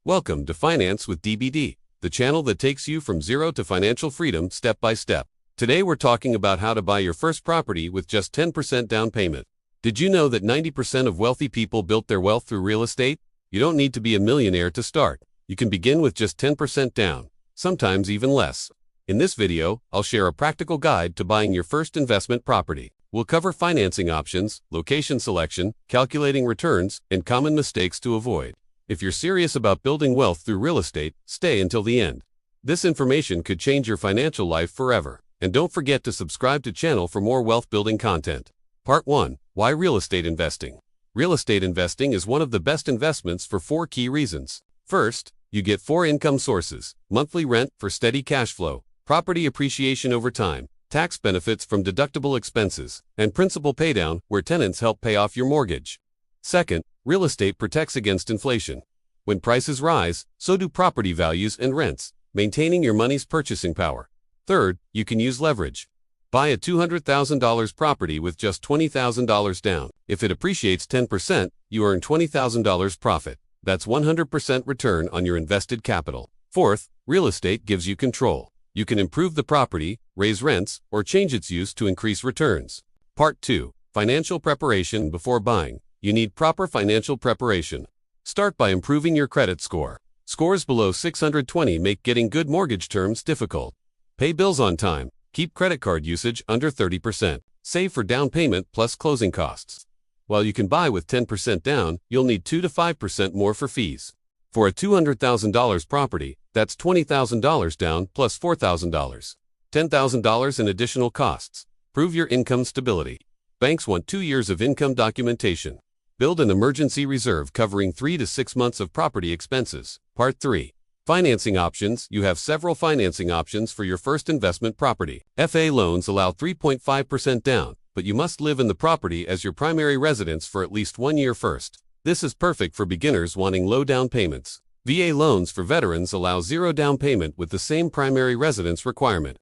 Welcome to Finance with DBD, the channel that takes you from zero to financial freedom step by step. Today we're talking about how to buy your first property with just 10% down payment. Did you know that 90% of wealthy people built their wealth through real estate? You don't need to be a millionaire to start. You can begin with just 10% down, sometimes even less. In this video, I'll share a practical guide to buying your first investment property. We'll cover financing options, location selection, calculating returns, and common mistakes to avoid. If you're serious about building wealth through real estate, stay until the end. This information could change your financial life forever. And don't forget to subscribe to the channel for more wealth-building content. Part 1. Why real estate investing? Real estate investing is one of the best investments for 4 key reasons. First, you get 4 income sources: monthly rent for steady cash flow, property appreciation over time, tax benefits from deductible expenses, and principal paydown where tenants help pay off your mortgage. Second, real estate protects against inflation. When prices rise, so do property values and rents, maintaining your money's purchasing power. Third, you can use leverage. Buy a $200,000 property with just $20,000 down. If it appreciates 10%, you earn $20,000 profit. That's 100% return on your invested capital. Fourth, real estate gives you control. You can improve the property, raise rents, or change its use to increase returns. Part 2. Financial preparation before buying. You need proper financial preparation. Start by improving your credit score. Scores below 620 make getting good mortgage terms difficult. Pay bills on time. Keep credit card usage under 30%. Save for down payment plus closing costs. While you can buy with 10% down, you'll need 2 to 5% more for fees. For a $200,000 property, that's $20,000 down plus $4,000. $10,000 in additional costs. Prove your income stability. Banks want 2 years of income documentation. Build an emergency reserve covering 3 to 6 months of property expenses. Part 3. Financing options. You have several financing options for your first investment property. FA loans allow 3.5% down, but you must live in the property as your primary residence for at least 1 year first. This is perfect for beginners wanting low down payments. VA loans for veterans allow 0 down payment with the same primary residence requirement.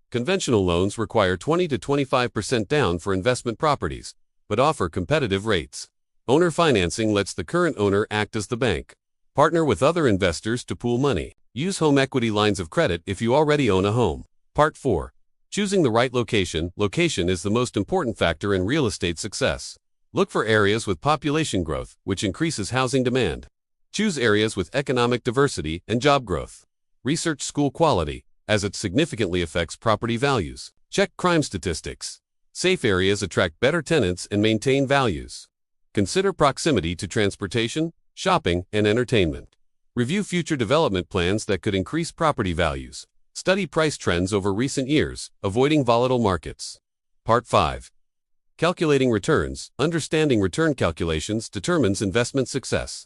Conventional loans require 20 to 25% down for investment properties, but offer competitive rates. Owner financing lets the current owner act as the bank. Partner with other investors to pool money. Use home equity lines of credit if you already own a home. Part 4. Choosing the right location. Location is the most important factor in real estate success. Look for areas with population growth, which increases housing demand. Choose areas with economic diversity and job growth. Research school quality, as it significantly affects property values. Check crime statistics. Safe areas attract better tenants and maintain values. Consider proximity to transportation, shopping, and entertainment. Review future development plans that could increase property values. Study price trends over recent years, avoiding volatile markets. Part 5. Calculating returns. Understanding return calculations determines investment success.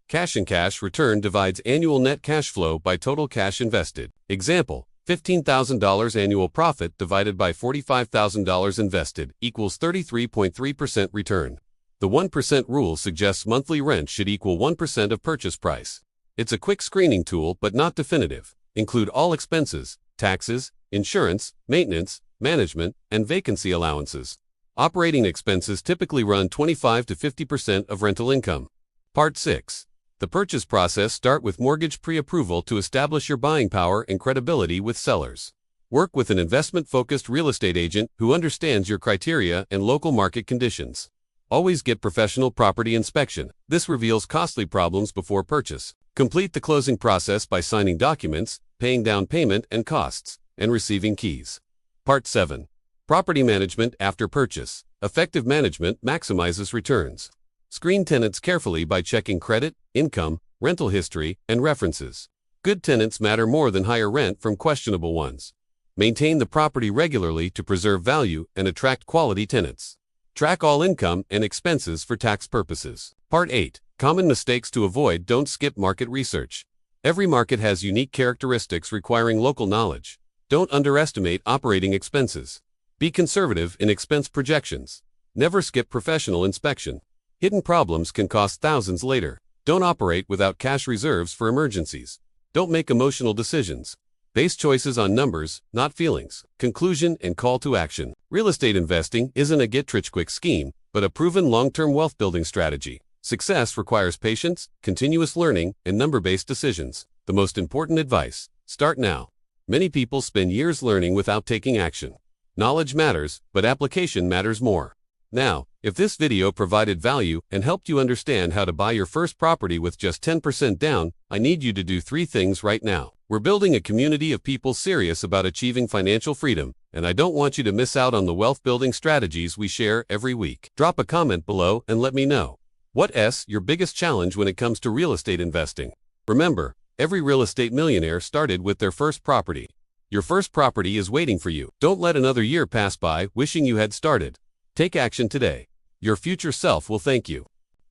Cash and cash return divides annual net cash flow by total cash invested. Example, $15,000 annual profit divided by $45,000 invested equals 33.3% return. The 1% rule suggests monthly rent should equal 1% of purchase price. It's a quick screening tool but not definitive. Include all expenses, taxes, insurance, maintenance, management, and vacancy allowances. Operating expenses typically run 25 to 50% of rental income. Part 6. The purchase process. Start with mortgage pre-approval to establish your buying power and credibility with sellers. Work with an investment-focused real estate agent who understands your criteria and local market conditions. Always get professional property inspection. This reveals costly problems before purchase. Complete the closing process by signing documents, paying down payment and costs, and receiving keys. Part 7. Property management after purchase. Effective management maximizes returns. Screen tenants carefully by checking credit, income, rental history, and references. Good tenants matter more than higher rent from questionable ones. Maintain the property regularly to preserve value and attract quality tenants. Track all income and expenses for tax purposes. Part 8. Common mistakes to avoid. Don't skip market research. Every market has unique characteristics requiring local knowledge. Don't underestimate operating expenses. Be conservative in expense projections. Never skip professional inspection. Hidden problems can cost thousands later. Don't operate without cash reserves for emergencies. Don't make emotional decisions. Base choices on numbers, not feelings. Conclusion and call to action. Real estate investing isn't a get-rich-quick scheme, but a proven long-term wealth-building strategy. Success requires patience, continuous learning, and number-based decisions. The most important advice: start now. Many people spend years learning without taking action. Knowledge matters, but application matters more. Now, if this video provided value and helped you understand how to buy your first property with just 10% down, I need you to do 3 things right now. We're building a community of people serious about achieving financial freedom, and I don't want you to miss out on the wealth-building strategies we share every week. Drop a comment below and let me know. What's your biggest challenge when it comes to real estate investing? Remember, every real estate millionaire started with their first property. Your first property is waiting for you. Don't let another year pass by wishing you had started. Take action today. Your future self will thank you.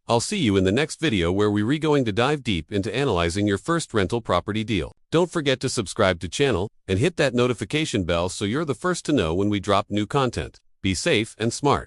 I'll see you in the next video where we're going to dive deep into analyzing your first rental property deal. Don't forget to subscribe to channel and hit that notification bell so you're the first to know when we drop new content. Be safe and smart.